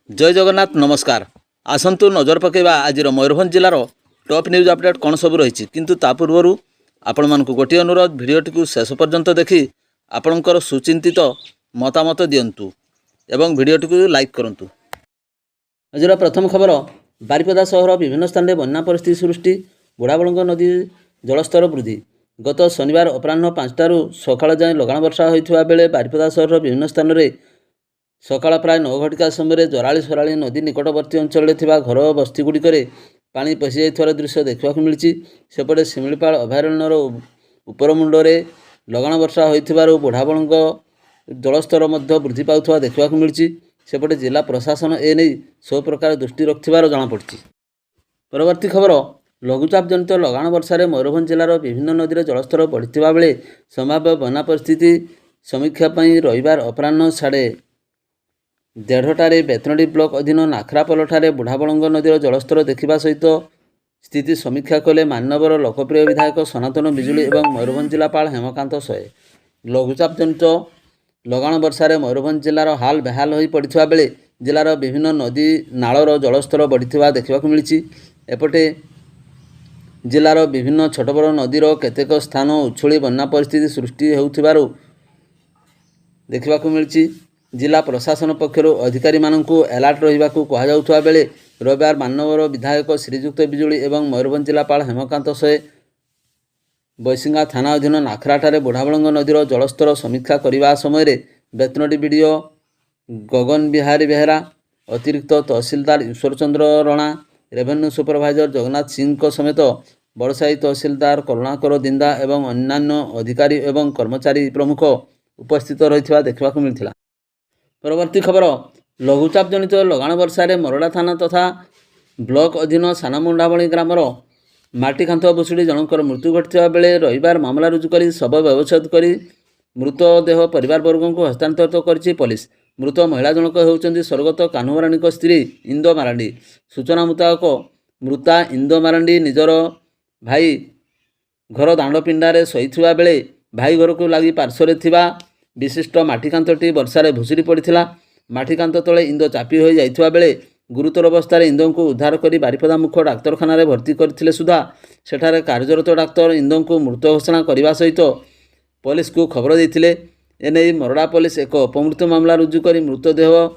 जय जगन्नाथ नमस्कार। आसतु नजर पकेबा आज मयूरभंज जिलार टॉप न्यूज अपडेट कौन सब रही किंतु ता पूर्व आपण मानक गोटे अनुरोध भिडियोटी को शेष पर्यंत देखि आपणकर सुचिंतित मतामत दिंतु एवं भिडियोटी को लाइक करूँ। आज प्रथम खबर बारिपदा सहर विभिन्न स्थान में बन्या परिस्थिति सृष्टि बुढ़ाबलंग नदी जलस्तर वृद्धि। गत शनिवार अपराह 5टारू सकाळ जाए लगाण वर्षा होता बेले बारिपदा सहर विभिन्न स्थान में सकाळ प्राय 9 घटिका समय जराली सराली नदी निकटवर्ती अंचल घर बस्तीगुड़िक पानी पशि जाइथिबार दृश्य देखा मिली। सेपटे शिमिलीपाल अभयारण्यर उपरमुंडे लगाण वर्षा होइथिबारु बुढ़ाबलंग जलस्तर वृद्धि पाउथवा देखा मिली। सेपटे जिला प्रशासन एने सब प्रकार दृष्टि रखिथिबार जଣାपड़ी। परवर्ती खबर लघुचाप जनित लगाण वर्षा मयूरभंज जिलार विभिन्न नदी जलस्तर बढ़िथिबा बेले संभाव्य बन्या परिस्थिति समीक्षा रविवार अपराह 1:30 बेतनडी ब्लॉक अधीन नाखरापलठारे बुढ़ाबलंग नदीर जलस्तर देखा सहित स्थिति समीक्षा कले मान्यवर लोकप्रिय विधायक सनातन बिजुली और मयूरभंज जिलापाल हेमकांत सहे। लघुचाप जनित लगाण वर्षा मयूरभंज जिलार हाल बेहाल हो पड़ा बेले जिलार विभिन्न नदी नालर जलस्तर बढ़िथिबा देखा मिली। एपटे जिलार विभिन्न छोट बड़ नदीर केतेक स्थान उछुली बन्या परिस्थिति सृष्टि होउथिबारु देखा मिली। जिला प्रशासन पक्षर अधिकारी मानकु अलर्ट रहिबाकु कहा जाउथवा बेले रविवार मानवर विधायक श्रीजुक्त बिजुली एवं मयूरभंज जिलापाल हेमकांत सहे बैसिंगा थाना अधीन नाखराठारे बुढ़ाबलंग नदीर जलस्तर समीक्षा करने समय बेतनडी बीडीओ गगन बिहारी बेहरा, अतिरिक्त तहसीलदार ईश्वर चंद्र राणा, रेवेन्यू सुपरभाइजर जगन्नाथ सिंह समेत बड़साई तहसीलदार करुणाकर दिंदा एवं अन्यान्य अधिकारी एवं कर्मचारी प्रमुख उपस्थित रही देखा मिलता। परवर्ती खबर लघुचाप जनित लगाण वर्षा मरड़ा थाना तथा ब्लॉक अधीन सानामुंडाबणी ग्रामर माटी कांथ भुशुड़ी जनकर मृत्यु घटिया बेले रविवार मामला रुजु कर शव व्यवच्छेद कर मृतदेह परिवार वर्ग को हस्तांतरित कर पुलिस। मृत महिला जनक होउचंदी स्वर्गत कान्हूराणी स्त्री इंदो मारांडी। सूचना मुताबक मृता इंदो मारांडी निजर भाई घर दांडपिंडारे शोइथिबा बेले भाई घर को लगी पार्श्वर थिबा विशिष्ट माटीकांथटी वर्षारे भुशुड़ी पड़ा। माटीकांथ तले इंदो चापी हो जाइथिबा बेले गुरुतर अवस्था इंदो को उद्धार कर बारिपदा मुख्य डाक्तरखाना भर्ती करथिले सुधा सेठारे कार्यरत डाक्तर इंदो को मृत घोषणा करने सहित पुलिस को खबर देथिले। एने मरड़ा पुलिस एक अपमृत्यु मामला रुजु कर मृतदेह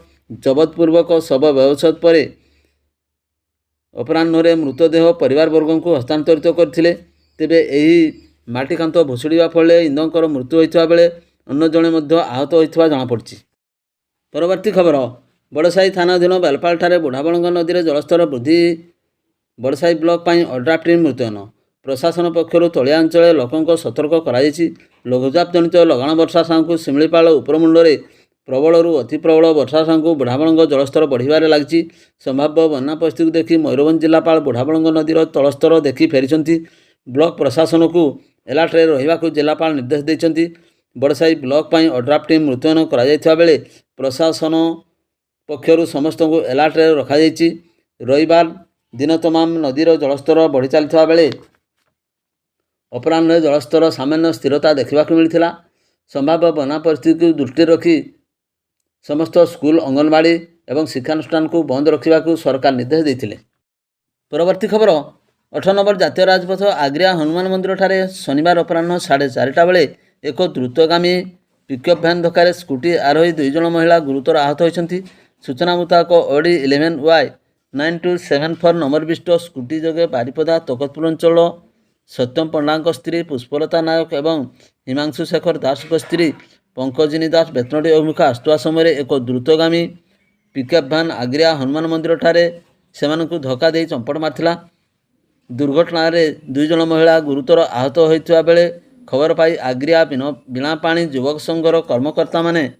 जबतपूर्वक शव व्यवच्छेद पर अपराह्न मृतदेह परिवार वर्ग को हस्तांतरित करथिले। तेबे एही माटीकांथ भुशुड़ीबा फल इंदोंकर मृत्यु होइथिबा बेले अन्य जणे मध्य आहत होइथिबा जଣାपड़ी। परवर्ती खबर बड़साई थाना अधीन बेलपालठारे बुढ़ाबलंग नदी जलस्तर वृद्धि बड़साई ब्लॉक पर अड्राफ्ट मुतयन। प्रशासन पक्षर तलिया अंचल लोकों सतर्क कराई। लघुचाप जनित लगाण वर्षा सांकु शिमिलीपाल उपरमुंडे प्रबलरू अति प्रबल वर्षा सांकु बुढ़ाबलंग जलस्तर बढ़िबारे लागिछि। संभाव्य बन्या परिस्थिति देखि मयूरभंज जिलापाल बुढ़ाबलंग नदीर तलस्तर देखि फेरिछन्ति। ब्लॉक प्रशासन को अलर्ट रहिबाकु जिलापाल निर्देश दैछन्ति। बड़साई ब्लॉक पर अड्राफ्ट टीम मुतयन करा जायथिबा बेले प्रशासन पक्षर समस्त को अलर्ट रखा जायछि। रविवार दिन तमाम नदीर जलस्तर बढ़ी चलता बेले अपराह्न जलस्तर सामान्य स्थिरता देखा मिलता। संभाव्य बन्या परिस्थिति को दृष्टि रखी समस्त स्कूल अंगनवाड़ी और शिक्षानुष्ठान को बंद रखा सरकार निर्देश देते। परवर्ती खबर 8 नंबर जातीय राजपथ आग्रिया हनुमान मंदिर ठारे शनिवार अपराह्न 4:30 बेले एक द्रुतगामी पिकअप भ्यान धक्का स्कूटी आरोही 2 जन महिला गुरुतर आहत होती। सूचना मुताबक ओडी 11Y9274 नंबर विशिष्ट स्कूटी जोगे बारिपदा तकतपुर अंचल सत्यम पंडा स्त्री पुष्पलता नायक एवं हिमांशु शेखर दास स्त्री पंकजिनी दास बेतनडी अभिमुखा आसुवा समय एक द्रुतगामी पिकअप भ्यान आग्रिया हनुमान मंदिर ठारे सेमानकु धक्का दे चंपट मारथिला। दुर्घटना 2 जन महिला गुरुतर आहत होइथिबा बेले खबर पाई आग्रिया बीणापाणी युवक संघर कर्मकर्ता माने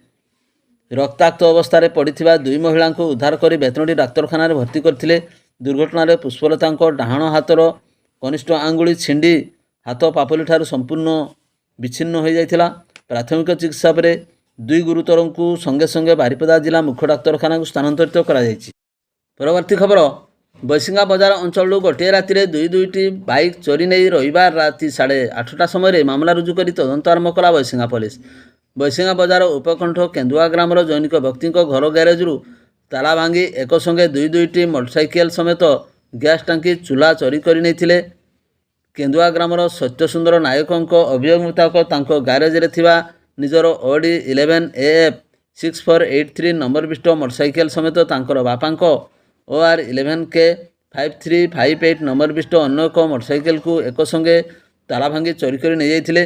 रक्ताक्त अवस्था पड़ता 2 महिला को उद्धार कर बेतनडी डाक्तरखाना भर्ती करथिले। दुर्घटना पुष्पलता डाहाण हाथर कनिष्ठ आंगुली छिंडी हाथ पापुली ठारू संपूर्ण विच्छिन्न हो जाइथिला। प्राथमिक चिकित्सा पर 2 गुरुतर को संगे संगे बारिपदा जिला मुख्य डाक्तरखाना को स्थानांतरित करा जायछि। परवर्ती खबर बैसिंगा बजार अंचल गोटे राति 2टी बाइक चोरी नहीं रविवार राति 8:30 समय मामला रुजु कर तदंत आरंभ कला बैसिंगा पुलिस। बैसिंगा बजार उपकंठ केन्दुआ ग्रामर जैनिक व्यक्ति घर ग्यारेजरू ତାଲା ଭାଙ୍ଗି ଏକସଙ୍ଗେ ଦୁଇଟି ମୋଟରସାଇକେଲ ସମେତ ଗ୍ୟାସ୍ ଟାଙ୍କି ଚୁଲା ଚୋରି କରି ନେଇଥିଲେ। କେନ୍ଦୁଆ ଗ୍ରାମର ସତ୍ୟସୁନ୍ଦର ନାୟକଙ୍କ ଅଭିଯୋଗ ମୁତାବକ ତାଙ୍କ ଗ୍ୟାରେଜରେ ଥିବା ନିଜର ଅଡି 11 AF 6483 ନମ୍ବର ବିଶିଷ୍ଟ ମୋଟରସାଇକେଲ ସମେତ ତାଙ୍କର ବାପାଙ୍କ OR 11K 5358 ନମ୍ବର ବିଶିଷ୍ଟ ଅନ୍ୟ ଏକ ମୋଟରସାଇକେଲକୁ ଏକସଙ୍ଗେ ତାଲା ଭାଙ୍ଗି ଚୋରି କରି ନେଇଯାଇଥିଲେ।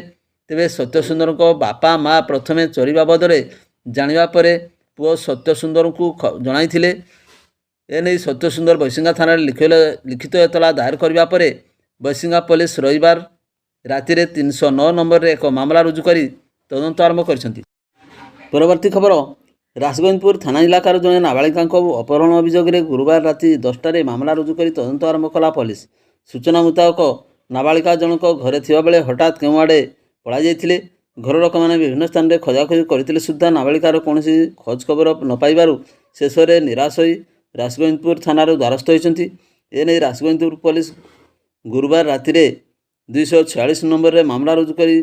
ତେବେ ସତ୍ୟସୁନ୍ଦରଙ୍କ ବାପା ମା ପ୍ରଥମେ ଚୋରି ବାବଦରେ ଜାଣିବା ପରେ ପୁଅ ସତ୍ୟସୁନ୍ଦରଙ୍କୁ ଜଣାଇଥିଲେ। ଏନେଇ ସତ୍ୟସୁନ୍ଦର ବୈଶିଙ୍ଗା ଥାନାରେ ଲିଖିତ ଏତଲା ଦାୟର କରିବା ପରେ ବୈଶିଙ୍ଗା ପୋଲିସ ରବିବାର ରାତିରେ 309 ନମ୍ବରରେ ଏକ ମାମଲା ରୁଜୁ କରି ତଦନ୍ତ ଆରମ୍ଭ କରିଛନ୍ତି। ପରବର୍ତ୍ତୀ ଖବର, ରାଜଗୋବିନ୍ଦପୁର ଥାନା ଇଲାକାର ଜଣେ ନାବାଳିକାଙ୍କ ଅପହରଣ ଅଭିଯୋଗରେ ଗୁରୁବାର ରାତି 10টাରେ ମାମଲା ରୁଜୁ କରି ତଦନ୍ତ ଆରମ୍ଭ କଲା ପୋଲିସ। ସୂଚନା ମୁତାବକ ନାବାଳିକା ଜଣକ ଘରେ ଥିବାବେଳେ ହଠାତ୍ କେଉଁଆଡ଼େ ପଳାଇଯାଇଥିଲେ। ଘର ଲୋକମାନେ ବିଭିନ୍ନ ସ୍ଥାନରେ ଖୋଜାଖୋଜି କରିଥିଲେ ସୁଦ୍ଧା ନାବାଳିକାର କୌଣସି ଖୋଜ ଖବର ନ ପାଇବାରୁ ଶେଷରେ ନିରାଶ ହୋଇ ରାଜଗୋବିନ୍ଦପୁର ଥାନାର ଦ୍ୱାରସ୍ଥ ହୋଇଛନ୍ତି। ଏନେଇ ରାଜଗୋବିନ୍ଦପୁର ପୋଲିସ ଗୁରୁବାର ରାତିରେ 246 ନମ୍ବରରେ ମାମଲା ରୁଜୁ କରି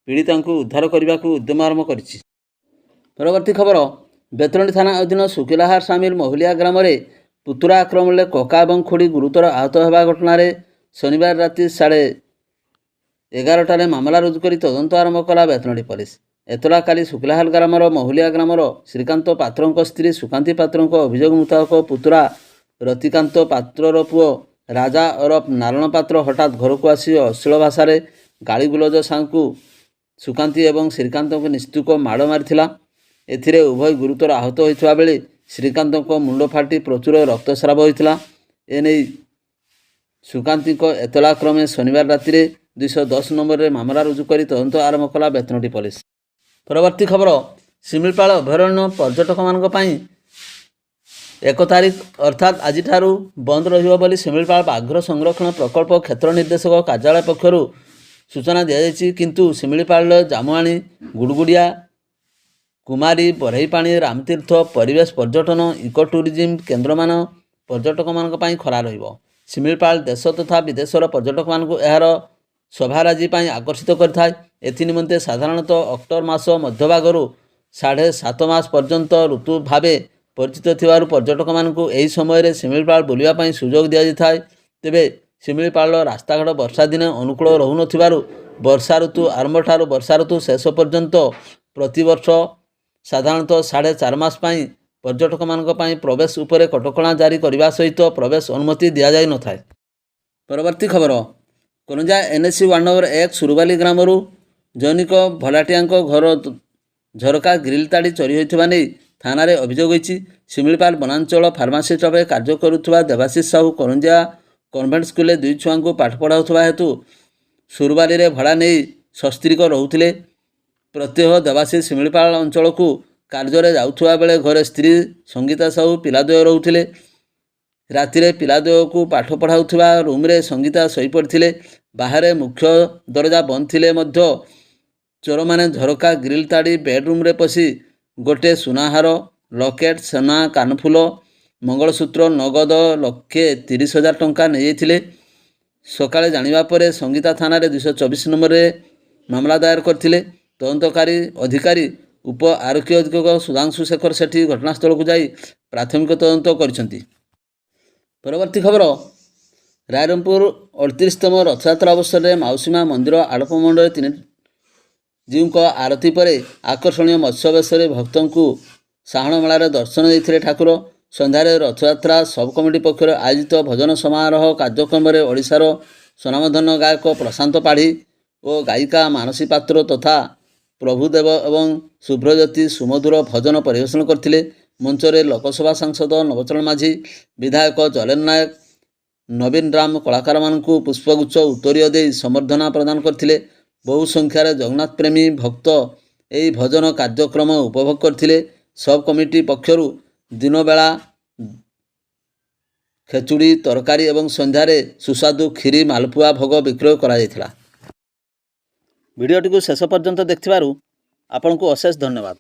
ପୀଡ଼ିତାଙ୍କୁ ଉଦ୍ଧାର କରିବାକୁ ଉଦ୍ୟମ ଆରମ୍ଭ କରିଛି। ପରବର୍ତ୍ତୀ ଖବର, ବେତନଟୀ ଥାନା ଅଧୀନ ଶୁଖିଲାହାର ସାମିଲ ମହୁଲିଆ ଗ୍ରାମରେ ପୁତୁରା ଆକ୍ରମଣରେ କକା ଏବଂ ଖୁଡ଼ି ଗୁରୁତର ଆହତ ହେବା ଘଟଣାରେ ଶନିବାର ରାତି 11:30ରେ ମାମଲା ରୁଜୁ କରି ତଦନ୍ତ ଆରମ୍ଭ କଲା ବେତନଟୀ ପୋଲିସ। ଏତଲା କାଲି ଶୁଖିଲାହାର ଗ୍ରାମର ମହୁଲିଆ ଗ୍ରାମର ଶ୍ରୀକାନ୍ତ ପାତ୍ରଙ୍କ ସ୍ତ୍ରୀ ସୁକାନ୍ତି ପାତ୍ରଙ୍କ ଅଭିଯୋଗ ମୁତାବକ ପୁତୁରା ରତିକାନ୍ତ ପାତ୍ରର ପୁଅ ରାଜା ଓରଫ ନାରାୟଣ ପାତ୍ର ହଠାତ୍ ଘରକୁ ଆସି ଅଶ୍ଳୀଳ ଭାଷାରେ ଗାଳିଗୁଲଜ ସାଙ୍ଗକୁ ସୁକାନ୍ତି ଏବଂ ଶ୍ରୀକାନ୍ତଙ୍କୁ ନିସ୍ତୁକ ମାଡ଼ ମାରିଥିଲା। ଏଥିରେ ଉଭୟ ଗୁରୁତର ଆହତ ହୋଇଥିବା ବେଳେ ଶ୍ରୀକାନ୍ତଙ୍କ ମୁଣ୍ଡ ଫାଟି ପ୍ରଚୁର ରକ୍ତସ୍ରାବ ହୋଇଥିଲା। ଏନେଇ ସୁକାନ୍ତିଙ୍କ ଏତଲା କ୍ରମେ ଶନିବାର ରାତିରେ 210 ନମ୍ବରରେ ମାମଲା ରୁଜୁ କରି ତଦନ୍ତ ଆରମ୍ଭ କଲା ବେତନଟୀ ପୋଲିସ। ପରବର୍ତ୍ତୀ ଖବର, ଶିମିଳିପାଳ ଅଭୟାରଣ୍ୟ ପର୍ଯ୍ୟଟକମାନଙ୍କ ପାଇଁ 1 ତାରିଖ ଅର୍ଥାତ୍ ଆଜିଠାରୁ ବନ୍ଦ ରହିବ ବୋଲି ଶିମିଳିପାଳ ବାଘ୍ର ସଂରକ୍ଷଣ ପ୍ରକଳ୍ପ କ୍ଷେତ୍ର ନିର୍ଦ୍ଦେଶକ କାର୍ଯ୍ୟାଳୟ ପକ୍ଷରୁ ସୂଚନା ଦିଆଯାଇଛି। କିନ୍ତୁ ଶିମିଳିପାଳର ଜାମୁଆଣୀ, ଗୁଡ଼ଗୁଡ଼ିଆ, କୁମାରୀ, ବରେଇପାଣି, ରାମତୀର୍ଥ, ପରିବେଶ ପର୍ଯ୍ୟଟନ, ଇକୋ ଟୁରିଜିମ୍ କେନ୍ଦ୍ରମାନ ପର୍ଯ୍ୟଟକମାନଙ୍କ ପାଇଁ ଖୋଲା ରହିବ। ଶିମିଳିପାଳ ଦେଶ ତଥା ବିଦେଶର ପର୍ଯ୍ୟଟକମାନଙ୍କୁ ଏହାର ଶୋଭାରାଜି ପାଇଁ ଆକର୍ଷିତ କରିଥାଏ। ଏଥିନିମନ୍ତେ ସାଧାରଣତଃ ଅକ୍ଟୋବର ମାସ ମଧ୍ୟଭାଗରୁ 7.5 ମାସ ପର୍ଯ୍ୟନ୍ତ ଋତୁ ଭାବେ ପରିଚିତ ଥିବାରୁ ପର୍ଯ୍ୟଟକମାନଙ୍କୁ ଏହି ସମୟରେ ଶିମିଳିପାଳ ବୁଲିବା ପାଇଁ ସୁଯୋଗ ଦିଆଯାଇଥାଏ। ତେବେ ଶିମିଳିପାଳର ରାସ୍ତାଘାଟ ବର୍ଷା ଦିନେ ଅନୁକୂଳ ରହୁନଥିବାରୁ ବର୍ଷା ଋତୁ ଆରମ୍ଭଠାରୁ ବର୍ଷା ଋତୁ ଶେଷ ପର୍ଯ୍ୟନ୍ତ ପ୍ରତିବର୍ଷ ସାଧାରଣତଃ 4.5 ମାସ ପାଇଁ ପର୍ଯ୍ୟଟକମାନଙ୍କ ପାଇଁ ପ୍ରବେଶ ଉପରେ କଟକଣା ଜାରି କରିବା ସହିତ ପ୍ରବେଶ ଅନୁମତି ଦିଆଯାଇନଥାଏ। ପରବର୍ତ୍ତୀ ଖବର, କରଞ୍ଜା NSC ୱାର୍ଡ ନମ୍ବର 1 ସୁରୁବାଲି ଗ୍ରାମରୁ ଜୈନିକ ଭଲାଟିଆଙ୍କ ଘର ଝରକା ଗ୍ରିଲ୍ ତାଡ଼ି ଚୋରି ହୋଇଥିବା ନେଇ ଥାନାରେ ଅଭିଯୋଗ ହୋଇଛି। ଶିମିଳିପାଳ ବନାଞ୍ଚଳ ଫାର୍ମାସିଷ୍ଟ ଭାବେ କାର୍ଯ୍ୟ କରୁଥିବା ଦେବାଶିଷ ସାହୁ କରଞ୍ଜା କନଭେଣ୍ଟ ସ୍କୁଲରେ 2 ଛୁଆଙ୍କୁ ପାଠ ପଢ଼ାଉଥିବା ହେତୁ ସୁରୁବାଲିରେ ଭଡ଼ା ନେଇ ସସ୍ତ୍ରୀକ ରହୁଥିଲେ। ପ୍ରତ୍ୟହ ଦେବାଶିଷ ଶିମିଳିପାଳ ଅଞ୍ଚଳକୁ କାର୍ଯ୍ୟରେ ଯାଉଥିବା ବେଳେ ଘରେ ସ୍ତ୍ରୀ ସଙ୍ଗୀତା ସାହୁ ପିଲାଦ୍ୱୟ ରହୁଥିଲେ। ରାତିରେ ପିଲାଦ୍ୱୟକୁ ପାଠ ପଢ଼ାଉଥିବା ରୁମ୍ରେ ସଙ୍ଗୀତା ଶୋଇପଡ଼ିଥିଲେ। ବାହାରେ ମୁଖ୍ୟ ଦରଜା ବନ୍ଦ ଥିଲେ ମଧ୍ୟ ଚୋରମାନେ ଝରକା ଗ୍ରିଲ୍ ତାଡ଼ି ବେଡ୍ରୁମ୍ରେ ପଶି ଗୋଟିଏ ସୁନାହାର, ଲକେଟ୍, ସୁନା କାନଫୁଲ, ମଙ୍ଗଳସୂତ୍ର, ନଗଦ 1,30,000 ଟଙ୍କା ନେଇଯାଇଥିଲେ। ସକାଳେ ଜାଣିବା ପରେ ସଙ୍ଗୀତା ଥାନାରେ 224 ନମ୍ବରରେ ମାମଲା ଦାୟର କରିଥିଲେ। ତଦନ୍ତକାରୀ ଅଧିକାରୀ ଉପ ଆରକ୍ଷୀ ଅଧୀକ୍ଷକ ସୁଧାଂଶୁ ଶେଖର ସେଠୀ ଘଟଣାସ୍ଥଳକୁ ଯାଇ ପ୍ରାଥମିକ ତଦନ୍ତ କରିଛନ୍ତି। ପରବର୍ତ୍ତୀ ଖବର, ରାଇରଙ୍ଗପୁର 38ତମ ରଥଯାତ୍ରା ଅବସରରେ ମାଉସୀମା ମନ୍ଦିର ଆଡ଼ପ ମଣ୍ଡଳରେ 3 ଜୀଉଙ୍କ ଆରତୀ ପରେ ଆକର୍ଷଣୀୟ ମତ୍ସ୍ୟ ବେଶରେ ଭକ୍ତଙ୍କୁ ସାହାଣ ମେଳାରେ ଦର୍ଶନ ଦେଇଥିଲେ ଠାକୁର। ସନ୍ଧ୍ୟାରେ ରଥଯାତ୍ରା ସବ୍ କମିଟି ପକ୍ଷରୁ ଆୟୋଜିତ ଭଜନ ସମାରୋହ କାର୍ଯ୍ୟକ୍ରମରେ ଓଡ଼ିଶାର ସ୍ୱନାମଧନ୍ୟ ଗାୟକ ପ୍ରଶାନ୍ତ ପାଢ଼ୀ ଓ ଗାୟିକା ମାନସୀ ପାତ୍ର ତଥା ପ୍ରଭୁଦେବ ଏବଂ ଶୁଭ୍ରଜ୍ୟୋତି ସୁମଧୁର ଭଜନ ପରିବେଷଣ କରିଥିଲେ। ମଞ୍ଚରେ ଲୋକସଭା ସାଂସଦ ନବଚରଣ ମାଝୀ, ବିଧାୟକ ଜଲେନ ନାୟକ, ନବୀନ ରାମ କଳାକାରମାନଙ୍କୁ ପୁଷ୍ପଗୁଚ୍ଛ ଉତ୍ତରୀୟ ଦେଇ ସମ୍ବର୍ଦ୍ଧନା ପ୍ରଦାନ କରିଥିଲେ। ବହୁ ସଂଖ୍ୟାରେ ଜଗନ୍ନାଥ ପ୍ରେମୀ ଭକ୍ତ ଏହି ଭଜନ କାର୍ଯ୍ୟକ୍ରମ ଉପଭୋଗ କରିଥିଲେ। ସବ୍ କମିଟି ପକ୍ଷରୁ ଦିନବେଳା ଖେଚୁଡ଼ି, ତରକାରୀ ଏବଂ ସନ୍ଧ୍ୟାରେ ସୁସ୍ୱାଦୁ କ୍ଷୀରି, ମାଲପୁଆ ଭୋଗ ବିକ୍ରୟ କରାଯାଇଥିଲା। ଭିଡ଼ିଓଟିକୁ ଶେଷ ପର୍ଯ୍ୟନ୍ତ ଦେଖିଥିବାରୁ ଆପଣଙ୍କୁ ଅଶେଷ ଧନ୍ୟବାଦ।